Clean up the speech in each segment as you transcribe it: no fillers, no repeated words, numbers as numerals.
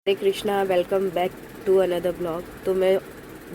Hare Krishna, welcome back to another blog. तो मैं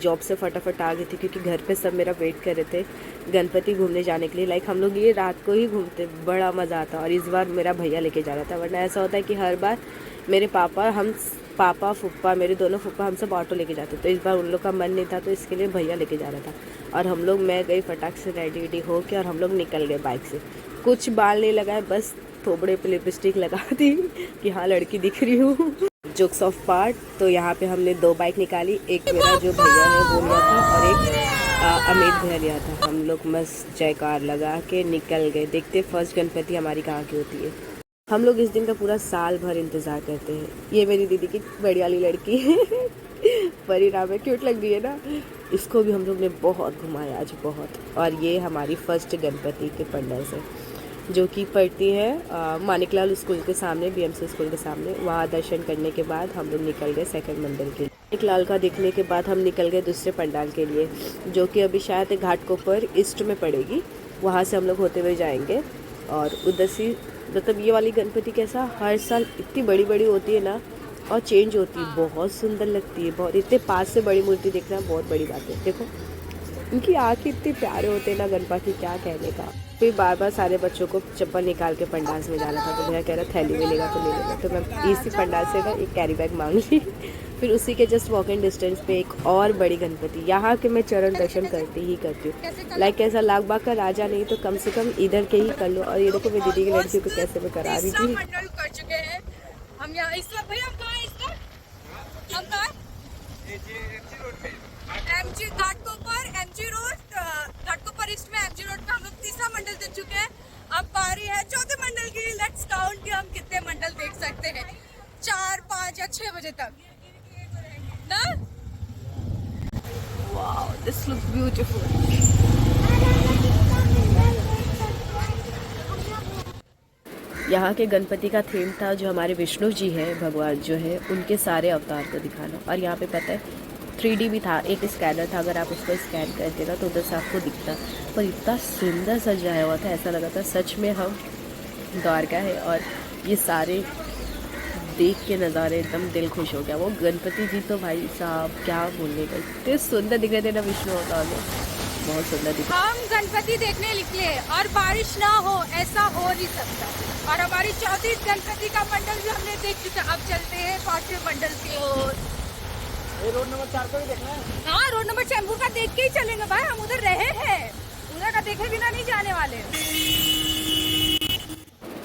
job से फटाफट आ गई थी क्योंकि घर पे सब मेरा वेट कर रहे थे गणपति घूमने जाने के लिए। हम लोग ये रात को ही घूमते, बड़ा मज़ा आता। और इस बार मेरा भैया लेके जा रहा था, वरना ऐसा होता है कि हर बार मेरे पापा फूफा, मेरे दोनों फूफा हम सब ऑटो लेके जाते। तो इस बार उन लोग का मन नहीं था, तो इसके लिए भैया लेके जा रहा था। और मैं गई फटाक से रेडी हो के, और हम लोग निकल गए बाइक से। कुछ बाल नहीं लगाए, बस थोबड़े पे लिपस्टिक लगा दी कि हाँ लड़की दिख रही हूँ। जोक्स ऑफ पार्ट, तो यहाँ पे हमने 2 बाइक निकाली। एक मेरा जो भैया है वो लिया था, और एक अमित भैया लिया था। हम लोग मस्त जयकार लगा के निकल गए। देखते फर्स्ट गणपति हमारी कहाँ की होती है। हम लोग इस दिन का पूरा साल भर इंतज़ार करते हैं। ये मेरी दीदी की बड़ी वाली लड़की है परिणाम है, क्यूट लग रही है ना। इसको भी हम लोग ने बहुत घुमाया आज, बहुत। और ये हमारी फर्स्ट गणपति के पंडाल से, जो कि पड़ती है मानिकलाल स्कूल के सामने, बीएमसी स्कूल के सामने। वहाँ दर्शन करने के बाद हम लोग निकल गए सेकंड मंदिर के लिए। मानिकलाल का देखने के बाद हम निकल गए दूसरे पंडाल के लिए, जो कि अभी शायद घाटकोपर ईस्ट में पड़ेगी। वहाँ से हम लोग होते हुए जाएंगे। और उधर से मतलब ये वाली गणपति कैसा हर साल इतनी बड़ी बड़ी होती है ना, और चेंज होती है, बहुत सुंदर लगती है। बहुत इतने पास से बड़ी मूर्ति देखना बहुत बड़ी बात है। देखो उनकी आँखें इतने प्यारे होते हैं ना गणपति, क्या कहने का। फिर बार बार सारे बच्चों को चप्पल निकाल के पंडाल में जाना था, तो भैया कह रहा थैली में लेगा तो ले लेगा। तो मैं इसी पंडाल से ना एक कैरी बैग मांग ली। फिर उसी के जस्ट वॉकिंग डिस्टेंस पे एक और बड़ी गणपति, यहाँ के मैं चरण दर्शन करती हूँ। कैसा लाख बाग का राजा नहीं तो कम से कम इधर के ही कर लो। और ये देखो मेरी दीदी की लड़कियों को कैसे मैं करा रही थी। कर चुके हैं हम यहाँ। इस वक्त भैया हम कहाँ हैं? इस वक्त हम कहाँ? MG Ghatkopar, MG road, Ghatkopar east में एमजी रोड पे हम लोग तीसरा मंडल देख चुके हैं। अब बारी है चौथे मंडल की। लेट्स काउंट कि हम कितने मंडल देख सकते हैं। 4, 5 या 6 बजे तक ना। Wow, this looks beautiful. यहाँ के गणपति का थीम था जो हमारे विष्णु जी है, भगवान जो है, उनके सारे अवतार को दिखाना। और यहाँ पे पता है 3D भी था, एक स्कैनर था, अगर आप उसको स्कैन करते ना तो उधर से आपको दिखता। पर इतना सुंदर सजाया हुआ था, ऐसा लगा था सच में हम द्वारका है। और ये सारे देख के नज़ारे एकदम दिल खुश हो गया। वो गणपति जी तो भाई साहब क्या बोलने का, इतने सुंदर दिख रहे थे ना विष्णु अवतार में, बहुत सुंदर दिख। हम गणपति देखने निकले और बारिश ना हो, ऐसा हो नहीं सकता। और हमारी चौथी गणपति का मंडल भी हमने देख चुका। अब चलते हैं 5वें मंडल की ओर। रोड नंबर 4 को भी देखना है। हाँ, रोड नंबर चैम्बू का देख के ही चलेंगे भाई, हम उधर रहे हैं, उधर का देखे बिना नहीं जाने वाले।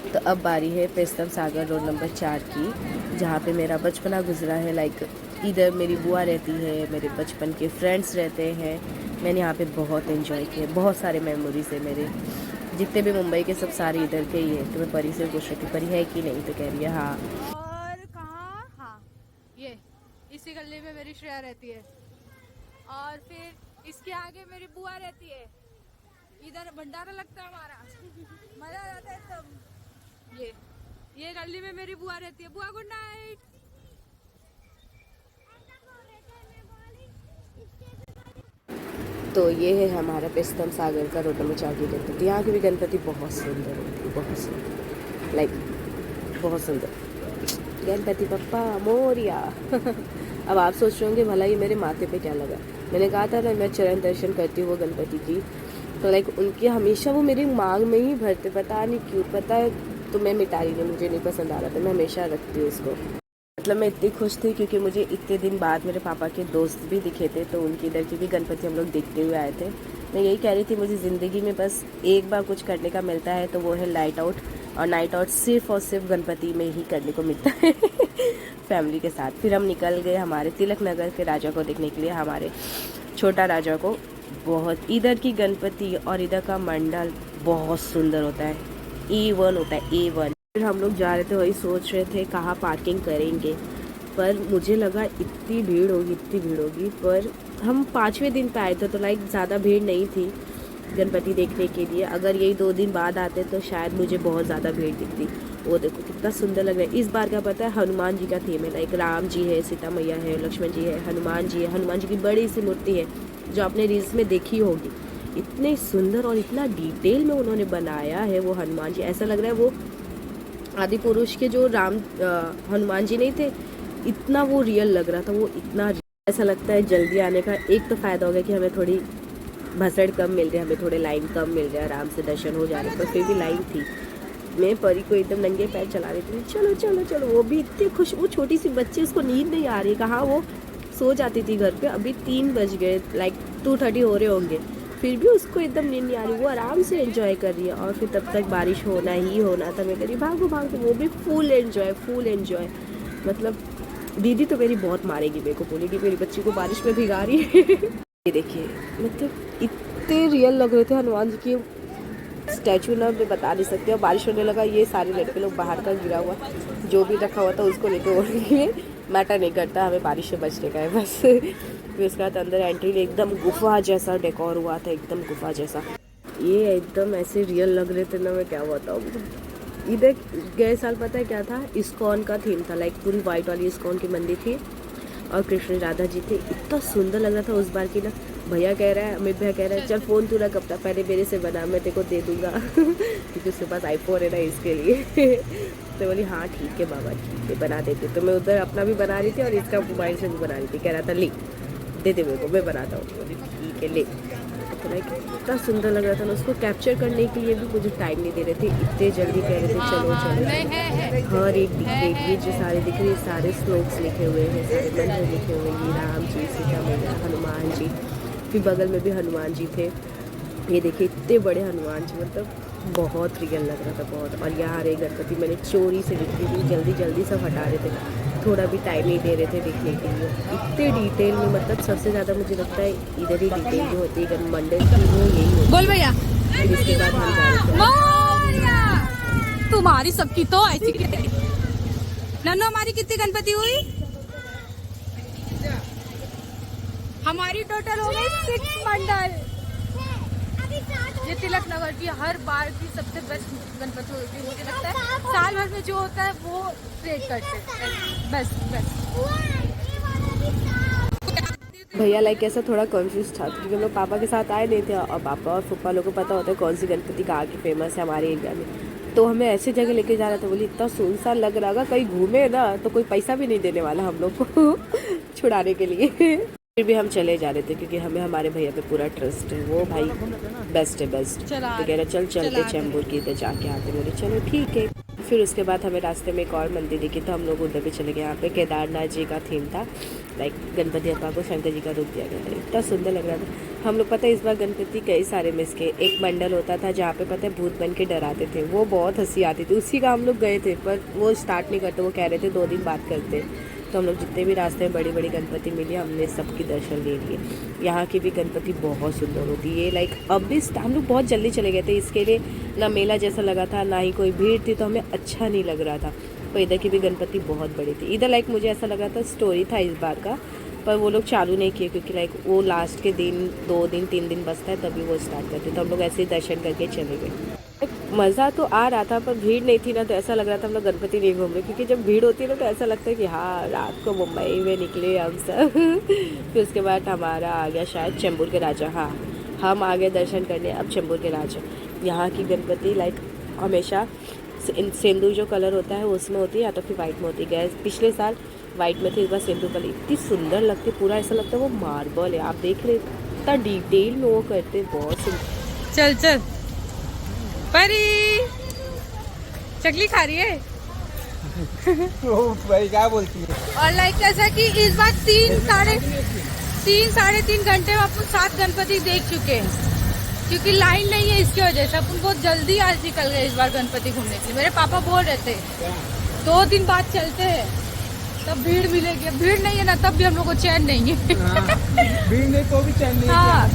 तो अब बारी है पेस्तम सागर रोड नंबर 4 की, जहाँ पे मेरा बचपना गुजरा है। इधर मेरी बुआ रहती है, मेरे बचपन के फ्रेंड्स रहते हैं। मैंने यहाँ पे बहुत एंजॉय किया, बहुत सारे मेमोरीज है मेरे। जितने भी मुंबई के सब सारे इधर के ही है। तो मैं परी से पूछ रही थी परी है कि नहीं, तो कह रही है हाँ। और कहाँ? हाँ, ये इसी गली में मेरी श्रेया रहती है। और फिर इसके आगे मेरी बुआ रहती है। इधर भंडारा लगता है हमारा, मजा आ जाता है एकदम। ये गली में मेरी बुआ रहती है। बुआ गुड नाइट। तो ये है हमारा पेस्तम सागर का रोड नंबर 4 की गणपति। यहाँ की भी गणपति बहुत सुंदर होती है, बहुत सुंदर, बहुत सुंदर। गणपति बप्पा मोरिया। अब आप सोच रहे होंगे भला ये मेरे माथे पे क्या लगा। मैंने कहा था ना मैं चरण दर्शन करती हूँ वो गणपति की, तो उनकी हमेशा वो मेरी मांग में ही भरते, पता नहीं क्यों, पता है। तो मैं मिटा रही नहीं, मुझे नहीं पसंद आ रहा था, मैं हमेशा रखती हूँ इसको। मतलब मैं इतनी खुश थी क्योंकि मुझे इतने दिन बाद मेरे पापा के दोस्त भी दिखे थे, तो उनकी इधर की भी गणपति हम लोग देखते हुए आए थे। मैं यही कह रही थी मुझे ज़िंदगी में बस एक बार कुछ करने का मिलता है, तो वो है नाइट आउट। और नाइट आउट सिर्फ और सिर्फ गणपति में ही करने को मिलता है फैमिली के साथ। फिर हम निकल गए हमारे तिलक नगर के राजा को देखने के लिए, हमारे छोटा राजा को। बहुत इधर की गणपति और इधर का मंडल बहुत सुंदर होता है, A1 होता है, A1। फिर हम लोग जा रहे थे, वही सोच रहे थे कहाँ पार्किंग करेंगे, पर मुझे लगा इतनी भीड़ होगी। पर हम 5वें दिन पे आए थे, तो ज़्यादा भीड़ नहीं थी गणपति देखने के लिए। अगर यही 2 दिन बाद आते तो शायद मुझे बहुत ज़्यादा भीड़ दिखती। वो देखो कितना सुंदर लग रहा है। इस बार क्या पता है, हनुमान जी का थीम है। राम जी है, सीता मैया है, लक्ष्मण जी है, हनुमान जी है। हनुमान जी की बड़ी सी मूर्ति है जो आपने रील्स में देखी होगी। इतने सुंदर और इतना डिटेल में उन्होंने बनाया है वो हनुमान जी, ऐसा लग रहा है वो आदि पुरुष के जो हनुमान जी नहीं थे, इतना वो रियल लग रहा था, वो इतना ऐसा लगता है जल्दी आने का। एक तो फ़ायदा हो गया कि हमें थोड़ी भसड़ कम मिल रही है, हमें थोड़े लाइन कम मिल रहे हैं, आराम से दर्शन हो जा रहे हैं, पर फिर भी लाइन थी। मैं परी को एकदम नंगे पैर चला रही थी, चलो चलो चलो, वो भी इतनी खुश। वो छोटी सी बच्ची, उसको नींद नहीं आ रही, कहाँ वो सो जाती थी घर पे। अभी 3 बज गए, लाइक 2:30 हो रहे होंगे, फिर भी उसको एकदम नींद नहीं आ रही, वो आराम से एंजॉय कर रही है। और फिर तब तक बारिश होना ही होना था, मैं कह रही भागो भागो, वो भी फुल एंजॉय। मतलब दीदी तो मेरी बहुत मारेगी, मेरे को बोलेगी मेरी बच्ची को बारिश में भिगा रही है। ये देखिए, मतलब इतने रियल लग रहे थे हनुमान जी की स्टैचू ना, मैं बता नहीं सकती। और बारिश होने लगा, ये सारे लड़के लोग बाहर का गिरा हुआ जो भी रखा हुआ था उसको लेके ओढ़ेंगे, मैटर नहीं करता, हमें बारिश से बचने का है बस। फिर उसके बाद अंदर एंट्री एकदम गुफा जैसा डेकोर हुआ था, एकदम गुफा जैसा। ये एकदम ऐसे रियल लग रहे थे ना, मैं क्या बताऊँ। इधर गए साल पता है क्या था, इस्कॉन का थीम था, लाइक पूरी वाइट वाली इस्कॉन की मंदिर थी और कृष्ण राधा जी थे। इतना सुंदर लग रहा था उस बार की ना। भैया कह रहा है, अमित भैया कह रहा है, चल फ़ोन तू रख अपना, पहले मेरे से बना, मैं तेरे को दे दूँगा क्योंकि उसके पास आईफोन है ना, इसके लिए। तो बोली हाँ ठीक है बाबा, ठीक है बना देते। तो मैं उधर अपना भी बना रही थी और इसका मोबाइल से भी बना रही थी। कह रहा था ले दे दे मेरे को, मैं बनाता हूँ। बोली ठीक है ले। तो लाइक इतना सुंदर लग रहा था ना, उसको कैप्चर करने के लिए भी मुझे टाइम नहीं दे रहे थे, इतने जल्दी कह रहे थे चलो चलो। हर एक ये जो सारे दिख रहे हैं, सारे श्लोक्स लिखे हुए हैं, सारे मंत्र लिखे हुए हैं, राम जी, सीता मैया, हनुमान जी, फिर बगल में भी हनुमान जी थे। ये देखिए इतने बड़े हनुमान जी, मतलब बहुत रियल लग रहा था बहुत। और यहाँ रहे गणपति, मैंने चोरी से दिख रही थी, जल्दी जल्दी सब हटा रहे थे, थोड़ा भी टाइम नहीं दे रहे थे देखने के लिए। इतने डिटेल में, मतलब सबसे ज़्यादा मुझे लगता है इधर ही डिटेल जो होती है मंडल की, वो यही होती है। बोल भैया। फिर इसके बाद हम जा रहे थे, तुम्हारी सबकी तो ऐसी नन्नो, हमारी कितनी गणपति हुई? हमारी टोटल हो गई 6 मंडल। ये तिलक नगर की हर बार की सबसे बेस्ट गणपति होती है, मुझे लगता है साल भर में जो होता है वो क्रिएट करते हैं। बस भैया लाइक ऐसा थोड़ा कंफ्यूज था क्योंकि हम लोग पापा के साथ आए नहीं थे और पापा और फूफा लोगों को पता होता है कौन सी गणपति कहाँ की फेमस है हमारे एरिया में। तो हमें ऐसी जगह लेके जा रहा था, बोली इतना सुनसान लग रहा होगा, कहीं घूमे ना तो कोई पैसा भी नहीं देने वाला हम लोग को छुड़ाने के लिए। फिर भी हम चले जा रहे थे क्योंकि हमें हमारे भैया पे पूरा ट्रस्ट है, वो भाई बेस्ट है बेस्ट। तो कह रहा चलते चैम्बूर की इधर जाके आते, बोले चलो ठीक है। फिर उसके बाद हमें रास्ते में एक और मंदिर दिखी तो हम लोग उधर भी चले गए। यहाँ पे केदारनाथ जी का थीम था, लाइक गणपति अप्पा को शंकर जी का रूप दिया गया था, इतना सुंदर लग रहा था। हम लोग पता है इस बार गणपति कई सारे मिस के, एक मंडल होता था जहाँ पे पता है भूत बन के डराते थे, वो बहुत हंसी आती थी, उसी का हम लोग गए थे पर वो स्टार्ट नहीं करते, वो कह रहे थे 2 दिन बाद करते। तो हम लोग जितने भी रास्ते में बड़ी बड़ी गणपति मिली हमने सबकी दर्शन ले लिए। यहाँ की भी गणपति बहुत सुंदर होती है, लाइक अब भी हम लोग बहुत जल्दी चले गए थे, इसके लिए ना मेला जैसा लगा था ना ही कोई भीड़ थी, तो हमें अच्छा नहीं लग रहा था। पर इधर की भी गणपति बहुत बड़ी थी। इधर लाइक मुझे ऐसा लगा था स्टोरी था इस बार का, पर वो लोग चालू नहीं किए क्योंकि लाइक वो लास्ट के दिन 2 दिन 3 दिन बचता है तभी वो स्टार्ट करते। तो हम लोग ऐसे ही दर्शन करके चले गए। मज़ा तो आ रहा था पर भीड़ नहीं थी ना, तो ऐसा लग रहा था हम लोग गणपति नहीं घूम रहे, क्योंकि जब भीड़ होती है ना तो ऐसा लगता है कि हाँ रात को मुंबई में निकले हम सब। फिर उसके बाद हमारा आ गया शायद चैम्बूर के राजा। हाँ हम आगे दर्शन करने अब चैम्बूर के राजा। यहाँ की गणपति लाइक हमेशा सिंदूर जो कलर होता है उसमें होती है या तो फिर वाइट में होती है। गए पिछले साल वाइट में थी, इस बार सिंदूर कलर। इतनी सुंदर लगती, पूरा ऐसा लगता है वो मार्बल है, आप देख रहे इतना डिटेल में वो करते, बहुत सुंदर। चल चल परी, चकली खा रही है। भाई क्या बोलती है। और लाइक ऐसा कि इस बार 3-3.5 घंटे में अपन 7 गणपति देख चुके हैं, क्योंकि लाइन नहीं है इसकी वजह से अपन बहुत जल्दी आज निकल गए इस बार गणपति घूमने के लिए। मेरे पापा बोल रहे थे 2 दिन बाद चलते हैं तब भीड़ मिलेगी, भीड़ नहीं है ना तब भी हम लोग को चैन नहीं है। भीड़ नहीं तो भी चैन नहीं। हाँ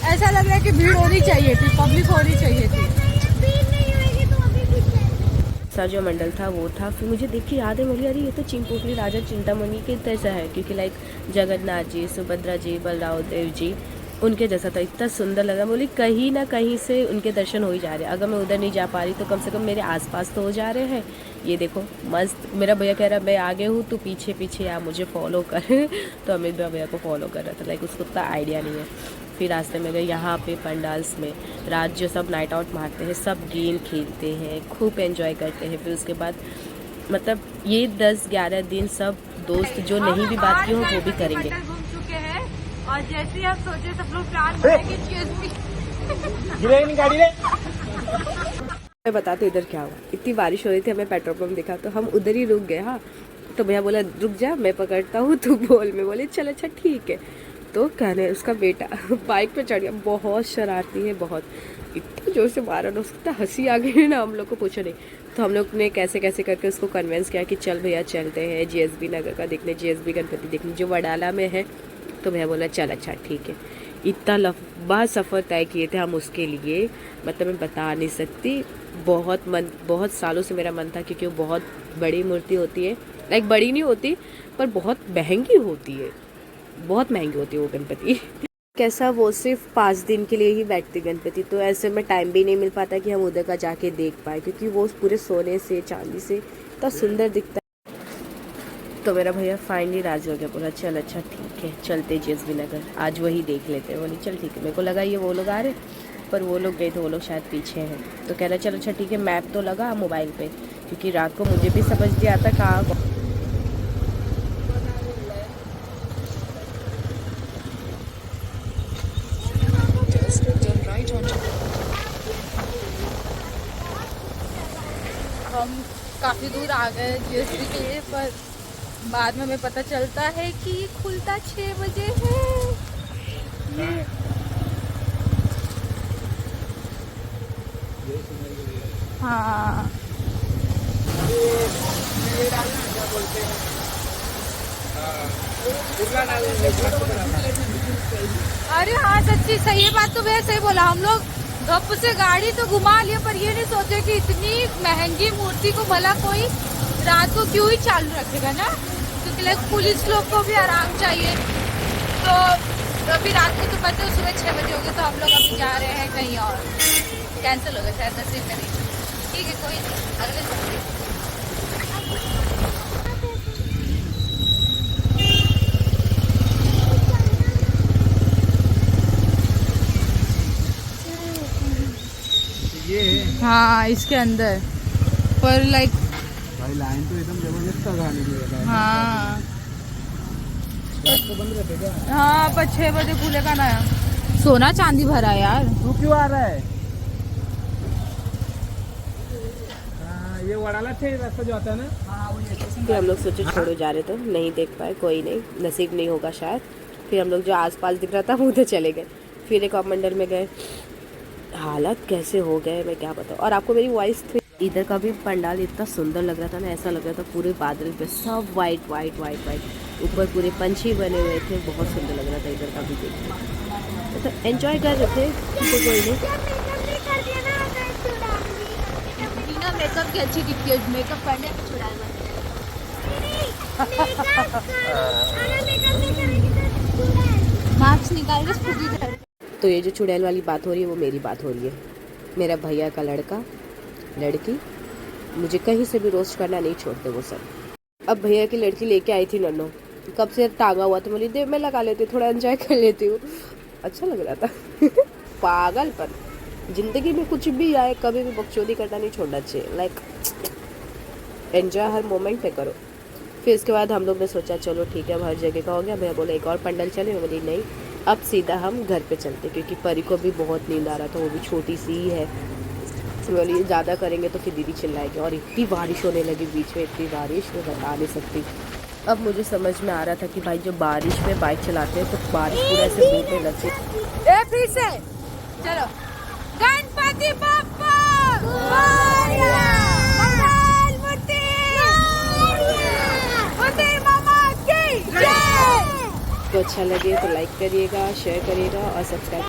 ऐसा लग रहा है कि भीड़ होनी चाहिए थी, पब्लिक होनी चाहिए थी। सा जो मंडल था वो था। फिर मुझे देख के याद है, बोली अरे ये तो चिंपोकली राजा चिंतामणि के जैसा है, क्योंकि लाइक जगन्नाथ जी, सुभद्रा जी, बलराव देव जी उनके जैसा था, इतना सुंदर लगा। बोली कहीं ना कहीं से उनके दर्शन हो ही जा रहे हैं, अगर मैं उधर नहीं जा पा रही तो कम से कम मेरे आसपास तो हो जा रहे हैं। ये देखो मस्त। मेरा भैया कह रहा मैं आगे हूँ तू पीछे पीछे आ, मुझे फॉलो कर। तो अमित भैया को फॉलो कर रहा था, लाइक उसको उतना आइडिया नहीं है। फिर रास्ते में गए यहाँ पे पंडाल्स में, रात जो सब नाइट आउट मारते हैं, सब गेम खेलते हैं, खूब एंजॉय करते हैं। फिर उसके बाद मतलब ये 10-11 दिन सब दोस्त जो नहीं भी बात की हो वो भी करेंगे। घूम चुके हैं और जैसे आप सोचे सब लोग प्लान बनाएंगे गाड़ी ले। मैं बताती हूँ इधर क्या हुआ। इतनी बारिश हो रही थी, हमें पेट्रोल पंप दिखा तो हम उधर ही रुक गए। हाँ, तो भैया बोला रुक जा, मैं पकड़ता हूँ, तू बोल। मैं बोले चल अच्छा ठीक है। तो कहने उसका बेटा बाइक पे चढ़ गया, बहुत शरारती है, बहुत इतना जोर से मारा ना, उसको हंसी आ गई ना, हम लोग को पूछो नहीं। तो हम लोग ने कैसे कैसे करके उसको कन्विंस किया कि चल भैया चलते हैं जीएसबी नगर का देखने, जीएसबी गणपति देखने जो वडाला में है। तो भैया बोला चल अच्छा ठीक है। इतना लंबा सफ़र तय किए थे हम उसके लिए, मतलब मैं बता नहीं सकती। बहुत सालों से मेरा मन था, क्योंकि वो बहुत बड़ी मूर्ति होती है, लाइक बड़ी नहीं होती पर बहुत महंगी होती है, बहुत महंगी होती है वो गणपति। कैसा वो सिर्फ 5 दिन के लिए ही बैठती गणपति, तो ऐसे में टाइम भी नहीं मिल पाता कि हम उधर का जाके देख पाए, क्योंकि वो पूरे सोने से चांदी से इतना सुंदर दिखता है। तो मेरा भैया फाइनली राजी हो गया, बोला चल अच्छा ठीक है चलते जीएसबी नगर, आज वही देख लेते हैं। बोली चल ठीक है। मेरे को लगा ये वो लोग आ रहे, पर वो लोग गए तो वो लोग शायद पीछे हैं। तो कह रहा चल अच्छा ठीक है, मैप तो लगा मोबाइल पे, क्योंकि रात को मुझे भी समझ नहीं आता कहाँ। हम काफी दूर आ गए जीएसबी के लिए, पर बाद में हमें पता चलता है कि ये खुलता 6 बजे है। ये हाँ अरे हाँ सच्ची सही है बात, तो भैया सही बोला। हम लोग गप से गाड़ी तो घुमा लिया, पर ये नहीं सोचे कि इतनी महंगी मूर्ति को भला कोई रात को क्यों ही चालू रखेगा ना, क्योंकि लाइक पुलिस लोग को भी आराम चाहिए। तो अभी रात को तो बजे सुबह 6 बजे हो गए, तो हम लोग अभी जा रहे हैं कहीं और, कैंसिल हो गया शायद नसीब में नहीं। ठीक है कोई नहीं, अगले संडे। ये है हाँ इसके अंदर, पर लाइक भाई लाइन तो एकदम जबरदस्त लगाने की है। हाँ तो बंद रहते क्या? हाँ पर 6 बजे खुलेगा ना। सोना चांदी भरा है यार। तू क्यों आ रहा है? ये वड़ाला से रास्ता जो आता है ना। फिर हम लोग सोचे छोड़ो जा रहे, तो नहीं देख पाए, कोई नहीं, नसीब नहीं होगा शायद। फिर हम लोग जो आसपास दिख रहा था वो उधर चले गए। फिर एक और मंडल में गए, हालत कैसे हो गए मैं क्या बताऊँ। और आपको मेरी वॉइस थी। इधर का भी पंडाल इतना सुंदर लग रहा था ना, ऐसा लग रहा था पूरे बादल पे सब वाइट वाइट वाइट वाइट, ऊपर पूरे पंछी बने हुए थे, बहुत सुंदर लग रहा था इधर का भी देखने। तो एंजॉय कर रहे थे, तो कोई नहीं। बिना मेकअप की अच्छी दिखती है, मेकअप करने छुड़ा मार्क्स निकाल के। तो ये जो चुड़ैल वाली बात हो रही है वो मेरी बात हो रही है। मेरा भैया का लड़का लड़की मुझे कहीं से भी रोस्ट करना नहीं छोड़ते वो सब। अब भैया की लड़की लेके आई थी नन्नो, कब से टांगा हुआ, तो बोली दे मैं लगा लेती हूँ, थोड़ा एंजॉय कर लेती हूँ। अच्छा लग रहा था। पागल, पर जिंदगी में कुछ भी आए कभी भी बकचोदी करना नहीं छोड़ना चाहिए, लाइक एंजॉय हर मोमेंट पे करो। फिर इसके बाद हम लोग ने सोचा चलो ठीक है अब हर जगह का हो गया। भैया बोले एक और पंडल चले, मैं बोली नहीं अब सीधा हम घर पे चलते, क्योंकि परी को भी बहुत नींद आ रहा था, वो भी छोटी सी ही है। बोलिए ज़्यादा करेंगे तो फिर दीदी चिल्लाएगी। और इतनी बारिश होने लगी बीच में, इतनी बारिश मैं बता नहीं सकती। अब मुझे समझ में आ रहा था कि भाई जब बारिश में बाइक चलाते हैं तो बारिश पूरा ऐसे मुँह पे लगे। फिर से चलो गणपति बप्पा मोरया, मंगल मूर्ति मूर्ति मामा की जय। तो अच्छा लगे तो लाइक करिएगा, शेयर करिएगा और सब्सक्राइब